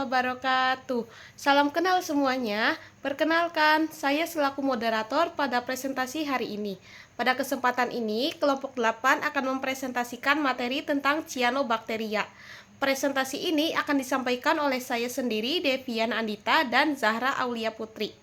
wabarakatuh. Salam kenal semuanya. Perkenalkan, saya selaku moderator pada presentasi hari ini. Pada kesempatan ini, kelompok 8 akan mempresentasikan materi tentang Cyanobacteria. Presentasi ini akan disampaikan oleh saya sendiri, Devian Andita, dan Zahra Aulia Putri.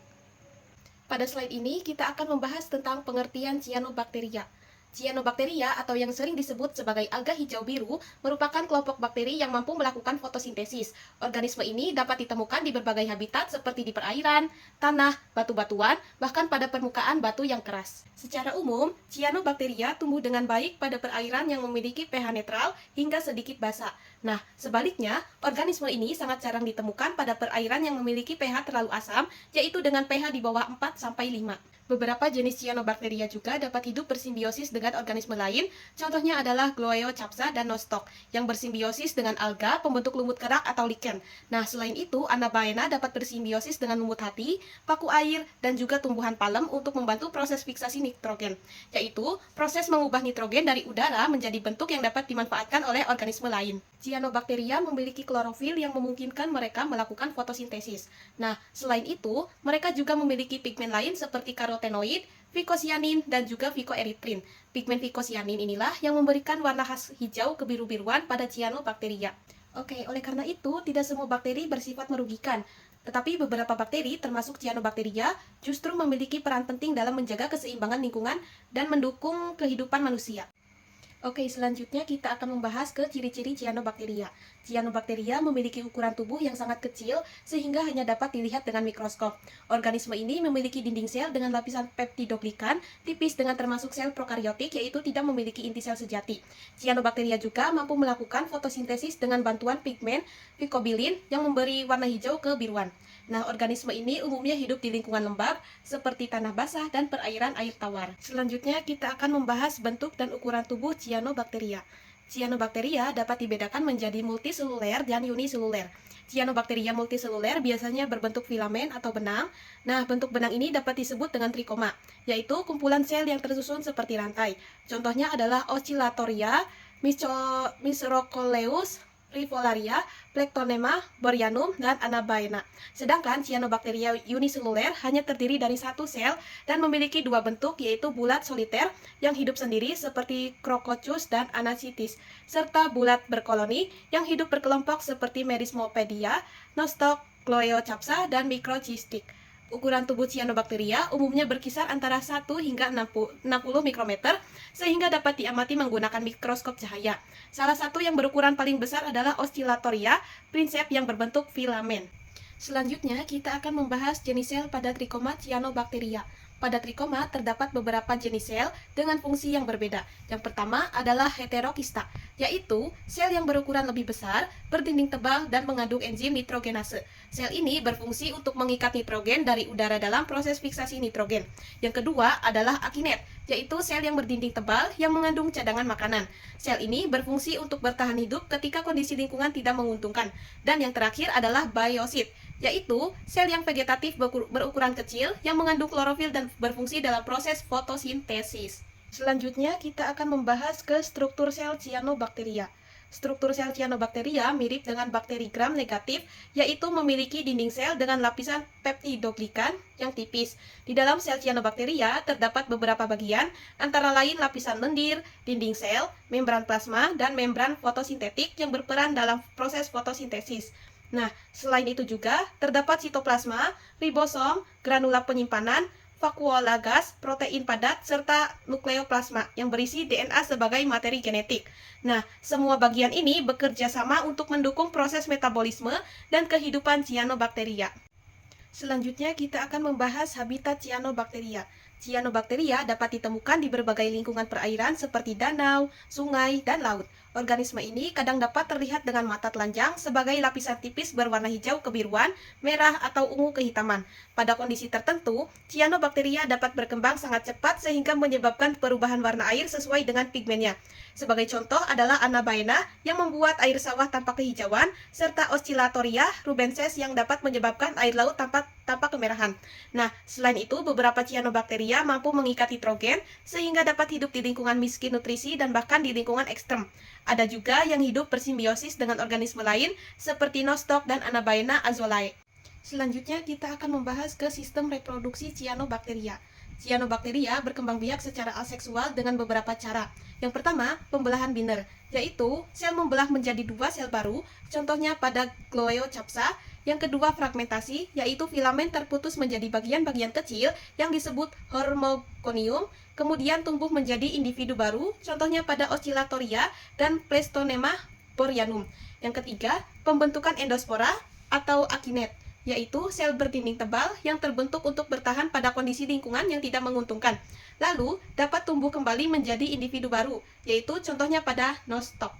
Pada slide ini, kita akan membahas tentang pengertian Cyanobacteria. Cyanobacteria atau yang sering disebut sebagai alga hijau biru merupakan kelompok bakteri yang mampu melakukan fotosintesis. Organisme ini dapat ditemukan di berbagai habitat seperti di perairan, tanah, batu-batuan, bahkan pada permukaan batu yang keras. Secara umum, Cyanobacteria tumbuh dengan baik pada perairan yang memiliki pH netral hingga sedikit basa. Nah, sebaliknya, organisme ini sangat jarang ditemukan pada perairan yang memiliki pH terlalu asam, yaitu dengan pH di bawah 4-5. Beberapa jenis Cyanobacteria juga dapat hidup bersimbiosis dengan organisme lain, contohnya adalah Gloeochapsa dan Nostoc, yang bersimbiosis dengan alga pembentuk lumut kerak atau lichen. Nah, selain itu, Anabaena dapat bersimbiosis dengan lumut hati, paku air, dan juga tumbuhan palem untuk membantu proses fiksasi nitrogen, yaitu proses mengubah nitrogen dari udara menjadi bentuk yang dapat dimanfaatkan oleh organisme lain. Cyanobacteria memiliki klorofil yang memungkinkan mereka melakukan fotosintesis. Nah, selain itu, mereka juga memiliki pigmen lain seperti karotenoid, vicocyanin, dan juga vicoerythrin. Pigmen vicocyanin inilah yang memberikan warna khas hijau kebiru-biruan pada Cyanobacteria. Oke, oleh karena itu, tidak semua bakteri bersifat merugikan. Tetapi beberapa bakteri, termasuk Cyanobacteria, justru memiliki peran penting dalam menjaga keseimbangan lingkungan dan mendukung kehidupan manusia. Oke, selanjutnya kita akan membahas ke ciri-ciri Cyanobacteria. Cyanobacteria memiliki ukuran tubuh yang sangat kecil sehingga hanya dapat dilihat dengan mikroskop. Organisme ini memiliki dinding sel dengan lapisan peptidoglikan tipis dengan termasuk sel prokaryotik, yaitu tidak memiliki inti sel sejati. Cyanobacteria juga mampu melakukan fotosintesis dengan bantuan pigmen vicobilin yang memberi warna hijau kebiruan. Nah, organisme ini umumnya hidup di lingkungan lembab seperti tanah basah dan perairan air tawar. Selanjutnya kita akan membahas bentuk dan ukuran tubuh Cyanobacteria. Cyanobacteria dapat dibedakan menjadi multiseluler dan uniseluler. Cyanobacteria multiseluler biasanya berbentuk filamen atau benang. Nah, bentuk benang ini dapat disebut dengan trikoma, yaitu kumpulan sel yang tersusun seperti rantai. Contohnya adalah Oscillatoria, Misrocoleus, Rivolaria, Plectonema, Boryanum, dan Anabaena. Sedangkan Cyanobacteria uniseluler hanya terdiri dari satu sel dan memiliki dua bentuk, yaitu bulat soliter yang hidup sendiri seperti Crocochus dan Anacitis, serta bulat berkoloni yang hidup berkelompok seperti Merismopedia, Nostoc, Gloeochapsa, dan Microcystic. Ukuran tubuh Cyanobacteria umumnya berkisar antara 1 hingga 60 mikrometer sehingga dapat diamati menggunakan mikroskop cahaya. Salah satu yang berukuran paling besar adalah Oscillatoria princeps yang berbentuk filamen. Selanjutnya, kita akan membahas jenis sel pada trikoma Cyanobacteria. Pada trikoma terdapat beberapa jenis sel dengan fungsi yang berbeda. Yang pertama adalah heterokista, yaitu sel yang berukuran lebih besar, berdinding tebal, dan mengandung enzim nitrogenase. Sel ini berfungsi untuk mengikat nitrogen dari udara dalam proses fiksasi nitrogen. Yang kedua adalah akinet, yaitu sel yang berdinding tebal yang mengandung cadangan makanan. Sel ini berfungsi untuk bertahan hidup ketika kondisi lingkungan tidak menguntungkan. Dan yang terakhir adalah biosit, yaitu sel yang vegetatif berukuran kecil yang mengandung klorofil dan berfungsi dalam proses fotosintesis. Selanjutnya kita akan membahas ke struktur sel Cyanobacteria. Struktur sel Cyanobacteria mirip dengan bakteri gram negatif, yaitu memiliki dinding sel dengan lapisan peptidoglikan yang tipis. Di dalam sel Cyanobacteria terdapat beberapa bagian, antara lain lapisan lendir, dinding sel, membran plasma, dan membran fotosintetik yang berperan dalam proses fotosintesis. Nah, selain itu juga terdapat sitoplasma, ribosom, granula penyimpanan, vakuolagas, protein padat, serta nukleoplasma yang berisi DNA sebagai materi genetik. Nah, semua bagian ini bekerja sama untuk mendukung proses metabolisme dan kehidupan Cyanobacteria. Selanjutnya kita akan membahas habitat Cyanobacteria. Cyanobacteria dapat ditemukan di berbagai lingkungan perairan seperti danau, sungai, dan laut. Organisme ini kadang dapat terlihat dengan mata telanjang sebagai lapisan tipis berwarna hijau kebiruan, merah, atau ungu kehitaman. Pada kondisi tertentu, Cyanobacteria dapat berkembang sangat cepat sehingga menyebabkan perubahan warna air sesuai dengan pigmennya. Sebagai contoh adalah Anabaena yang membuat air sawah tampak kehijauan, serta Oscillatoria rubensis yang dapat menyebabkan air laut tampak kemerahan. Nah, selain itu, beberapa Cyanobacteria bakteria mampu mengikat hidrogen sehingga dapat hidup di lingkungan miskin nutrisi dan bahkan di lingkungan ekstrem. Ada juga yang hidup bersimbiosis dengan organisme lain seperti Nostoc dan Anabaena azulae. Selanjutnya kita akan membahas ke sistem reproduksi Cyanobacteria. Cyanobacteria berkembang biak secara aseksual dengan beberapa cara. Yang pertama, pembelahan binder, yaitu sel membelah menjadi dua sel baru, contohnya pada Gloeocapsa. Yang kedua, fragmentasi, yaitu filamen terputus menjadi bagian-bagian kecil yang disebut hormogonium, kemudian tumbuh menjadi individu baru, contohnya pada Oscillatoria dan Pleistonema boreanum. Yang ketiga, pembentukan endospora atau akinet, yaitu sel berdinding tebal yang terbentuk untuk bertahan pada kondisi lingkungan yang tidak menguntungkan. Lalu, dapat tumbuh kembali menjadi individu baru, yaitu contohnya pada Nostoc.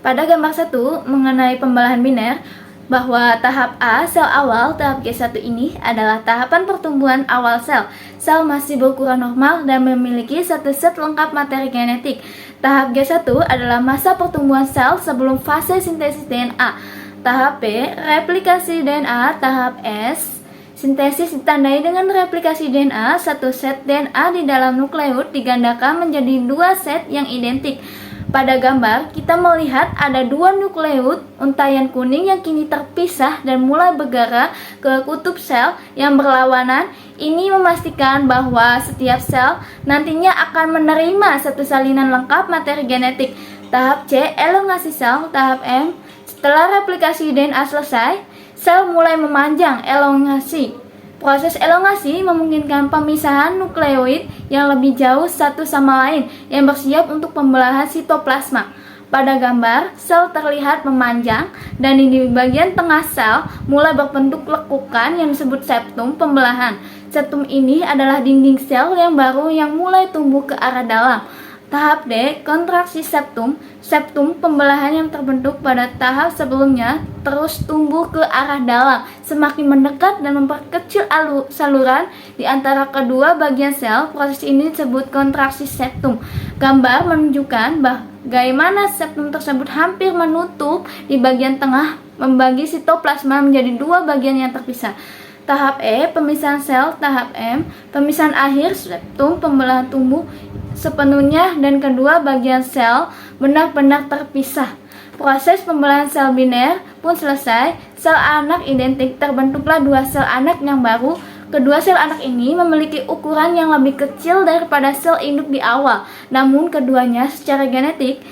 Pada gambar 1 mengenai pembelahan biner, bahwa tahap A, sel awal, tahap G1 ini adalah tahapan pertumbuhan awal sel. Sel masih berukuran normal dan memiliki satu set lengkap materi genetik. Tahap G1 adalah masa pertumbuhan sel sebelum fase sintesis DNA. Tahap B, replikasi DNA. Tahap S, sintesis ditandai dengan replikasi DNA. Satu set DNA di dalam nukleus digandakan menjadi dua set yang identik. Pada gambar, kita melihat ada dua nukleus untayan kuning yang kini terpisah dan mulai bergerak ke kutub sel yang berlawanan. Ini memastikan bahwa setiap sel nantinya akan menerima satu salinan lengkap materi genetik. Tahap C, elongasi sel. Tahap M, setelah replikasi DNA selesai, sel mulai memanjang, elongasi. Proses elongasi memungkinkan pemisahan nukleoid yang lebih jauh satu sama lain yang bersiap untuk pembelahan sitoplasma. Pada gambar, sel terlihat memanjang dan di bagian tengah sel mulai berbentuk lekukan yang disebut septum pembelahan. Septum ini adalah dinding sel yang baru yang mulai tumbuh ke arah dalam. Tahap D, kontraksi septum. Septum pembelahan yang terbentuk pada tahap sebelumnya terus tumbuh ke arah dalam, semakin mendekat dan memperkecil saluran di antara kedua bagian sel. Proses ini disebut kontraksi septum. Gambar menunjukkan bagaimana septum tersebut hampir menutup di bagian tengah, membagi sitoplasma menjadi dua bagian yang terpisah. Tahap E, pemisahan sel. Tahap M, pemisahan akhir. Septum pembelahan tumbuh sepenuhnya dan kedua bagian sel benar-benar terpisah. Proses pembelahan sel biner pun selesai. Sel anak identik, terbentuklah dua sel anak yang baru. Kedua sel anak ini memiliki ukuran yang lebih kecil daripada sel induk di awal, namun keduanya secara genetik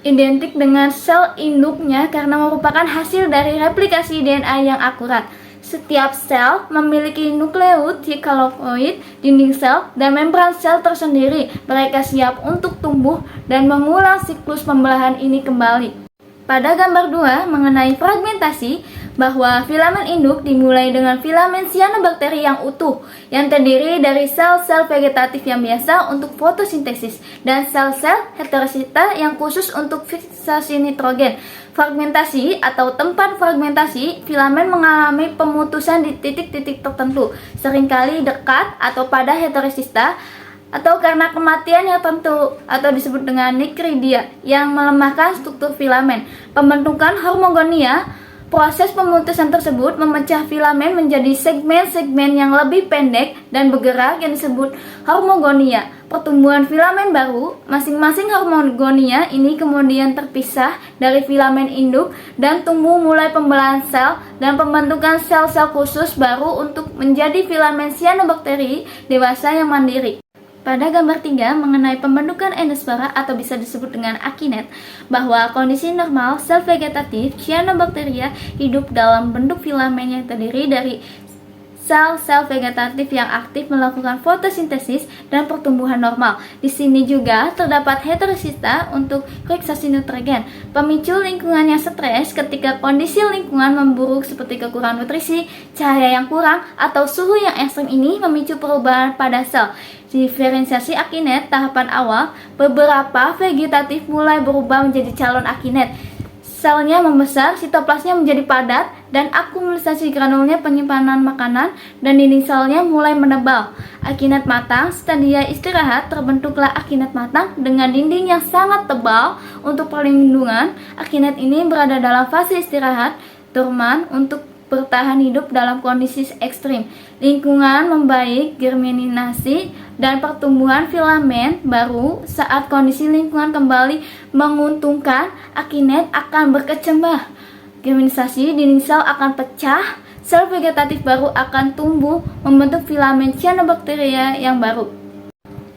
identik dengan sel induknya karena merupakan hasil dari replikasi DNA yang akurat. Setiap sel memiliki nukleus, sikaloid, dinding sel, dan membran sel tersendiri. Mereka siap untuk tumbuh dan mengulang siklus pembelahan ini kembali. Pada gambar 2 mengenai fragmentasi, bahwa filamen induk dimulai dengan filamen cyanobacteria yang utuh, yang terdiri dari sel-sel vegetatif yang biasa untuk fotosintesis dan sel-sel heterosita yang khusus untuk fiksasi nitrogen. Fragmentasi atau tempat fragmentasi, filamen mengalami pemutusan di titik-titik tertentu, seringkali dekat atau pada heterosista, atau karena kematian yang tertentu atau disebut dengan nikridia yang melemahkan struktur filamen. Pembentukan hormogonia, proses pemutusan tersebut memecah filamen menjadi segmen-segmen yang lebih pendek dan bergerak yang disebut hormogonia. Pertumbuhan filamen baru, masing-masing hormogonia ini kemudian terpisah dari filamen induk dan tumbuh mulai pembelahan sel dan pembentukan sel-sel khusus baru untuk menjadi filamen cyanobacteria dewasa yang mandiri. Pada gambar 3 mengenai pembentukan endospora atau bisa disebut dengan akinet, bahwa kondisi normal sel vegetatif cyanobacteria hidup dalam bentuk filamen yang terdiri dari sel-sel vegetatif yang aktif melakukan fotosintesis dan pertumbuhan normal. Di sini juga terdapat heterosista untuk fiksasi nitrogen. Pemicu lingkungan yang stres ketika kondisi lingkungan memburuk seperti kekurangan nutrisi, cahaya yang kurang, atau suhu yang ekstrem ini memicu perubahan pada sel. Diferensiasi akinet tahapan awal, beberapa vegetatif mulai berubah menjadi calon akinet. Selnya membesar, sitoplasnya menjadi padat, dan akumulasi granulnya penyimpanan makanan, dan dinding selnya mulai menebal. Akinet matang, stadia istirahat, terbentuklah akinet matang dengan dinding yang sangat tebal untuk perlindungan. Akinet ini berada dalam fase istirahat, dorman, untuk bertahan hidup dalam kondisi ekstrim. Lingkungan membaik, germinasi, dan pertumbuhan filamen baru. Saat kondisi lingkungan kembali menguntungkan, akinet akan berkecambah. Germinisasi, dinding sel akan pecah, sel vegetatif baru akan tumbuh, membentuk filamen cyanobacteria yang baru.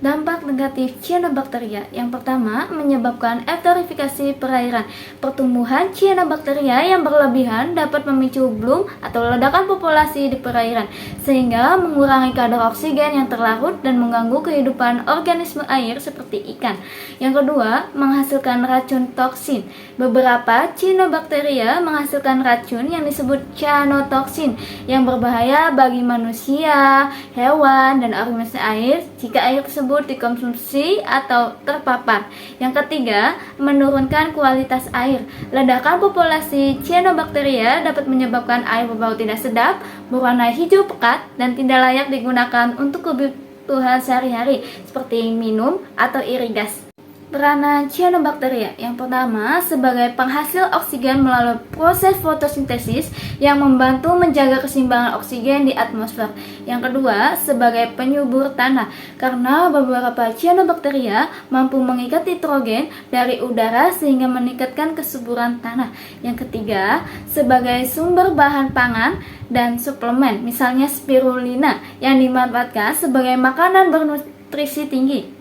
Dampak negatif cyanobacteria yang pertama menyebabkan eutrofifikasi perairan. Pertumbuhan cyanobacteria yang berlebihan dapat memicu bloom atau ledakan populasi di perairan, sehingga mengurangi kadar oksigen yang terlarut dan mengganggu kehidupan organisme air seperti ikan. Yang kedua, menghasilkan racun toksin. Beberapa cyanobacteria menghasilkan racun yang disebut cyanotoksin yang berbahaya bagi manusia, hewan, dan organisme air jika air tersebut dikonsumsi atau terpapar. Yang ketiga, menurunkan kualitas air. Ledakan populasi cyanobacteria dapat menyebabkan air berbau tidak sedap, berwarna hijau pekat, dan tidak layak digunakan untuk kebutuhan sehari-hari seperti minum atau irigasi. Peranan cyanobacteria yang pertama sebagai penghasil oksigen melalui proses fotosintesis yang membantu menjaga keseimbangan oksigen di atmosfer. Yang kedua sebagai penyubur tanah karena beberapa cyanobacteria mampu mengikat nitrogen dari udara sehingga meningkatkan kesuburan tanah. Yang ketiga sebagai sumber bahan pangan dan suplemen, misalnya spirulina yang dimanfaatkan sebagai makanan bernutrisi tinggi.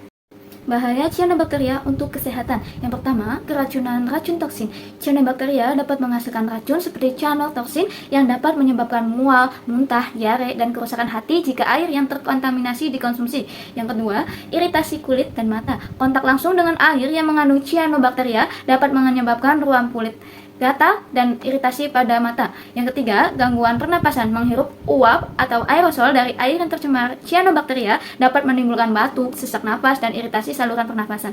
Bahaya cyanobacteria untuk kesehatan. Yang pertama, keracunan racun toksin. Cyanobacteria dapat menghasilkan racun seperti cyanotoksin yang dapat menyebabkan mual, muntah, diare, dan kerusakan hati jika air yang terkontaminasi dikonsumsi. Yang kedua, iritasi kulit dan mata. Kontak langsung dengan air yang mengandung cyanobacteria dapat menyebabkan ruam kulit, gatal, dan iritasi pada mata. Yang ketiga, gangguan pernapasan. Menghirup uap atau aerosol dari air yang tercemar cyanobacteria dapat menimbulkan batuk, sesak napas, dan iritasi saluran pernapasan.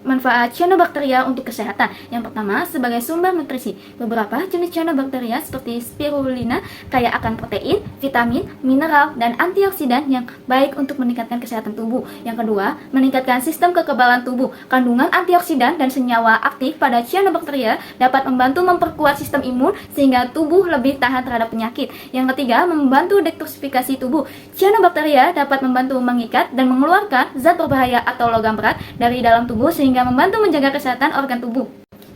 Manfaat cyanobacteria untuk kesehatan. Yang pertama, sebagai sumber nutrisi. Beberapa jenis cyanobacteria seperti spirulina kaya akan protein, vitamin, mineral, dan antioksidan yang baik untuk meningkatkan kesehatan tubuh. Yang kedua, meningkatkan sistem kekebalan tubuh. Kandungan antioksidan dan senyawa aktif pada cyanobacteria dapat membantu memperkuat sistem imun sehingga tubuh lebih tahan terhadap penyakit. Yang ketiga, membantu detoksifikasi tubuh. Cyanobacteria dapat membantu mengikat dan mengeluarkan zat berbahaya atau logam berat dari dalam tubuh sehingga membantu menjaga kesehatan organ tubuh.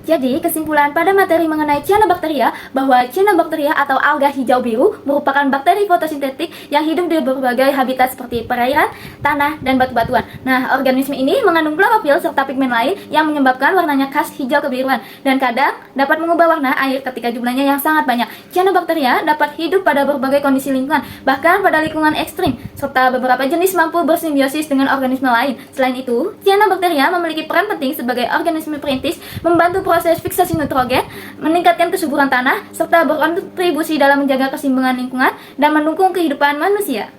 Jadi, kesimpulan pada materi mengenai cyanobacteria bahwa cyanobacteria atau alga hijau biru merupakan bakteri fotosintetik yang hidup di berbagai habitat seperti perairan, tanah, dan batu-batuan. Nah, organisme ini mengandung klorofil serta pigmen lain yang menyebabkan warnanya khas hijau kebiruan dan kadang dapat mengubah warna air ketika jumlahnya yang sangat banyak. Cyanobacteria dapat hidup pada berbagai kondisi lingkungan, bahkan pada lingkungan ekstrim, serta beberapa jenis mampu bersimbiosis dengan organisme lain. Selain itu, cyanobacteria memiliki peran penting sebagai organisme perintis, membantu proses fiksasi nitrogen, meningkatkan kesuburan tanah, serta berkontribusi dalam menjaga keseimbangan lingkungan dan mendukung kehidupan manusia.